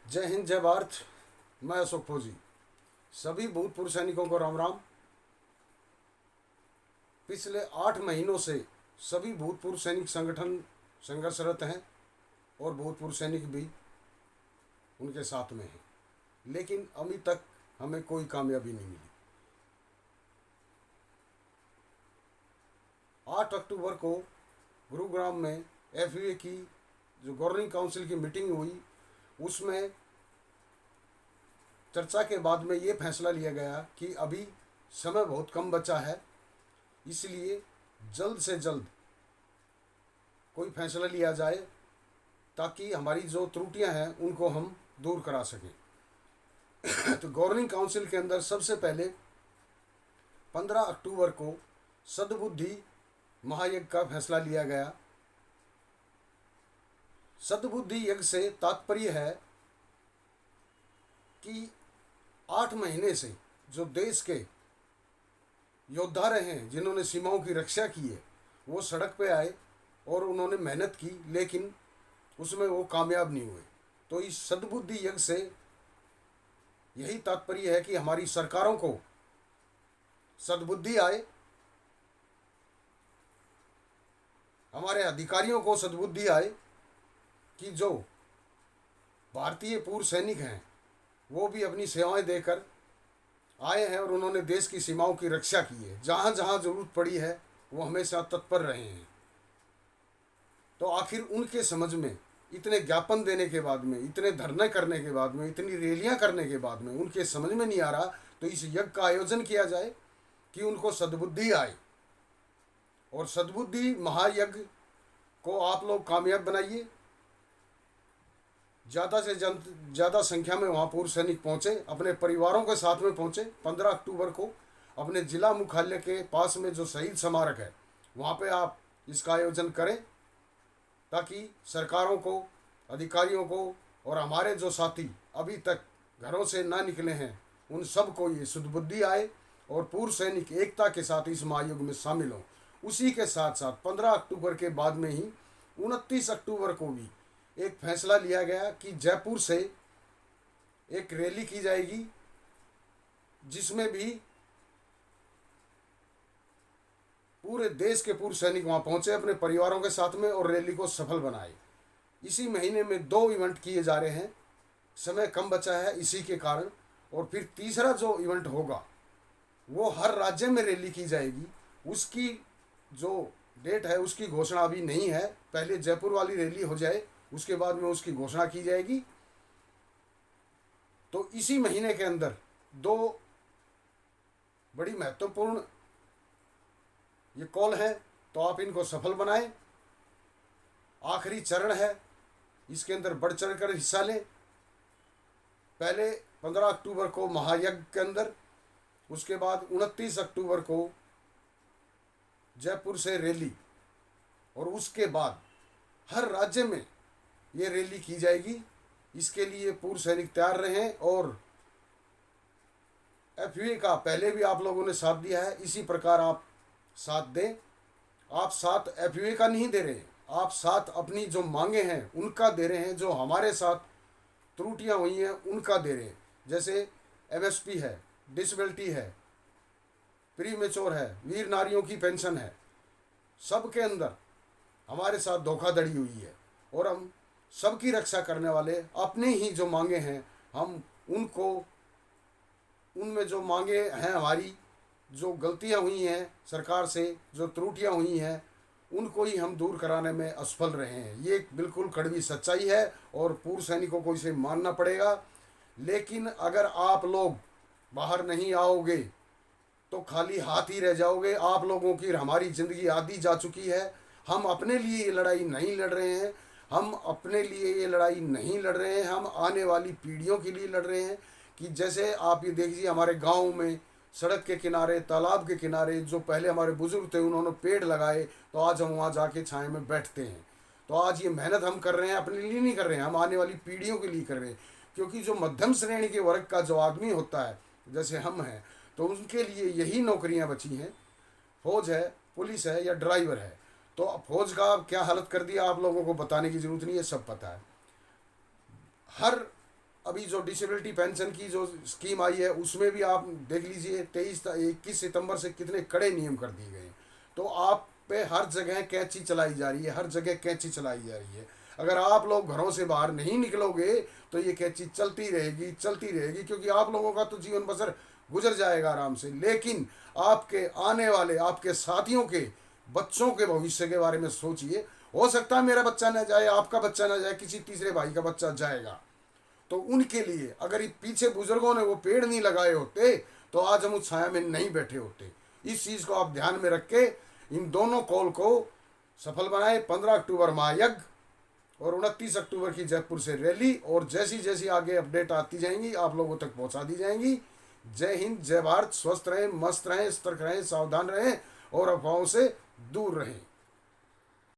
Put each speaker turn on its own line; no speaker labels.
जय हिंद, जय भारत। मैं अशोक फौजी। सभी भूतपूर्व सैनिकों को राम राम। पिछले 8 महीनों से सभी भूतपूर्व सैनिक संगठन संघर्षरत हैं और भूतपूर्व सैनिक भी उनके साथ में हैं, लेकिन अभी तक हमें कोई कामयाबी नहीं मिली। 8 अक्टूबर को गुरुग्राम में एफयूए की जो गवर्निंग काउंसिल की मीटिंग हुई, उसमें चर्चा के बाद में ये फैसला लिया गया कि अभी समय बहुत कम बचा है, इसलिए जल्द से जल्द कोई फैसला लिया जाए ताकि हमारी जो त्रुटियां हैं उनको हम दूर करा सकें। तो गवर्निंग काउंसिल के अंदर सबसे पहले 15 अक्टूबर को सद्बुद्धि महायज्ञ का फैसला लिया गया। सद्बुद्धि यज्ञ से तात्पर्य है कि 8 महीने से जो देश के योद्धा रहे हैं, जिन्होंने सीमाओं की रक्षा की है, वो सड़क पे आए और उन्होंने मेहनत की, लेकिन उसमें वो कामयाब नहीं हुए। तो इस सद्बुद्धि यज्ञ से यही तात्पर्य है कि हमारी सरकारों को सद्बुद्धि आए, हमारे अधिकारियों को सद्बुद्धि आए कि जो भारतीय पूर्व सैनिक हैं वो भी अपनी सेवाएं देकर आए हैं और उन्होंने देश की सीमाओं की रक्षा की है। जहाँ जहाँ जरूरत पड़ी है वो हमेशा तत्पर रहे हैं। तो आखिर उनके समझ में इतने ज्ञापन देने के बाद में, इतने धरने करने के बाद में, इतनी रैलियां करने के बाद में उनके समझ में नहीं आ रहा, तो इस यज्ञ का आयोजन किया जाए कि उनको सद्बुद्धि आए। और सद्बुद्धि महायज्ञ को आप लोग कामयाब बनाइए। ज़्यादा से ज़्यादा संख्या में वहाँ पूर्व सैनिक पहुँचे, अपने परिवारों के साथ में पहुँचे। 15 अक्टूबर को अपने जिला मुख्यालय के पास में जो शहीद स्मारक है वहाँ पे आप इसका आयोजन करें, ताकि सरकारों को, अधिकारियों को और हमारे जो साथी अभी तक घरों से ना निकले हैं उन सब को ये सद्बुद्धि आए और पूर्व सैनिक एकता के साथ इस महायुग में शामिल हों। उसी के साथ साथ 15 अक्टूबर के बाद में ही 29 अक्टूबर को भी एक फैसला लिया गया कि जयपुर से एक रैली की जाएगी, जिसमें भी पूरे देश के पूर्व सैनिक वहां पहुंचे अपने परिवारों के साथ में और रैली को सफल बनाए। इसी महीने में 2 इवेंट किए जा रहे हैं, समय कम बचा है इसी के कारण। और फिर तीसरा जो इवेंट होगा वो हर राज्य में रैली की जाएगी। उसकी जो डेट है उसकी घोषणा अभी नहीं है, पहले जयपुर वाली रैली हो जाए उसके बाद में उसकी घोषणा की जाएगी। तो इसी महीने के अंदर 2 बड़ी महत्वपूर्ण ये कॉल है, तो आप इनको सफल बनाएं। आखिरी चरण है, इसके अंदर बढ़ चढ़ कर हिस्सा लें। पहले 15 अक्टूबर को महायज्ञ के अंदर, उसके बाद 29 अक्टूबर को जयपुर से रैली, और उसके बाद हर राज्य में ये रैली की जाएगी। इसके लिए पूर्व सैनिक तैयार रहें और एफयूए का पहले भी आप लोगों ने साथ दिया है, इसी प्रकार आप साथ दें। आप साथ एफयूए का नहीं दे रहे, आप साथ अपनी जो मांगे हैं उनका दे रहे हैं, जो हमारे साथ त्रुटियां हुई हैं उनका दे रहे हैं। जैसे एमएसपी है, डिसेबिलिटी है, प्री मेच्योर है, वीर नारियों की पेंशन है, सबके अंदर हमारे साथ धोखाधड़ी हुई है और हम सबकी रक्षा करने वाले अपने ही जो मांगे हैं हम उनको, उनमें जो मांगे हैं, हमारी जो गलतियां हुई हैं सरकार से, जो त्रुटियां हुई हैं, उनको ही हम दूर कराने में असफल रहे हैं। ये बिल्कुल कड़वी सच्चाई है और पूर्व सैनिकों को इसे मानना पड़ेगा। लेकिन अगर आप लोग बाहर नहीं आओगे तो खाली हाथ ही रह जाओगे। आप लोगों की हमारी ज़िंदगी आधी जा चुकी है। हम अपने लिए ये लड़ाई नहीं लड़ रहे हैं, हम अपने लिए ये लड़ाई नहीं लड़ रहे हैं, हम आने वाली पीढ़ियों के लिए लड़ रहे हैं। कि जैसे आप ये देखिए, हमारे गांव में सड़क के किनारे, तालाब के किनारे जो पहले हमारे बुजुर्ग थे उन्होंने पेड़ लगाए, तो आज हम वहाँ जाके छाए में बैठते हैं। तो आज ये मेहनत हम कर रहे हैं, अपने लिए नहीं कर रहे हैं, हम आने वाली पीढ़ियों के लिए कर रहे हैं। क्योंकि जो मध्यम श्रेणी के वर्ग का जो आदमी होता है, जैसे हम हैं, तो उनके लिए यही नौकरियां बची हैं। फौज है, पुलिस है या ड्राइवर है। तो फौज का क्या हालत कर दिया आप लोगों को बताने की ज़रूरत नहीं है, सब पता है। हर अभी जो डिसेबिलिटी पेंशन की जो स्कीम आई है उसमें भी आप देख लीजिए 21 सितंबर से कितने कड़े नियम कर दिए गए। तो आप पे हर जगह कैंची चलाई जा रही है, हर जगह कैंची चलाई जा रही है। अगर आप लोग घरों से बाहर नहीं निकलोगे तो ये कैंची चलती रहेगी, चलती रहेगी, क्योंकि आप लोगों का तो जीवन बसर गुजर जाएगा आराम से, लेकिन आपके आने वाले आपके साथियों के बच्चों के भविष्य के बारे में सोचिए। हो सकता है मेरा बच्चा ना जाए, आपका बच्चा ना जाए, किसी तीसरे भाई का बच्चा जाएगा, तो उनके लिए अगर पीछे बुजुर्गों ने वो पेड़ नहीं लगाए होते तो आज हम उस छाया में नहीं बैठे होते। इस चीज़ को आप ध्यान में रख के इन दोनों कॉल को सफल बनाए। 15 अक्टूबर महायज्ञ और 29 अक्टूबर की जयपुर से रैली, और जैसी जैसी आगे अपडेट आती जाएंगी आप लोगों तक पहुंचा दी जाएंगी। जय हिंद, जय भारत। स्वस्थ रहें, मस्त रहें, सतर्क रहें, सावधान रहें और अफवाहों से दूर रहें।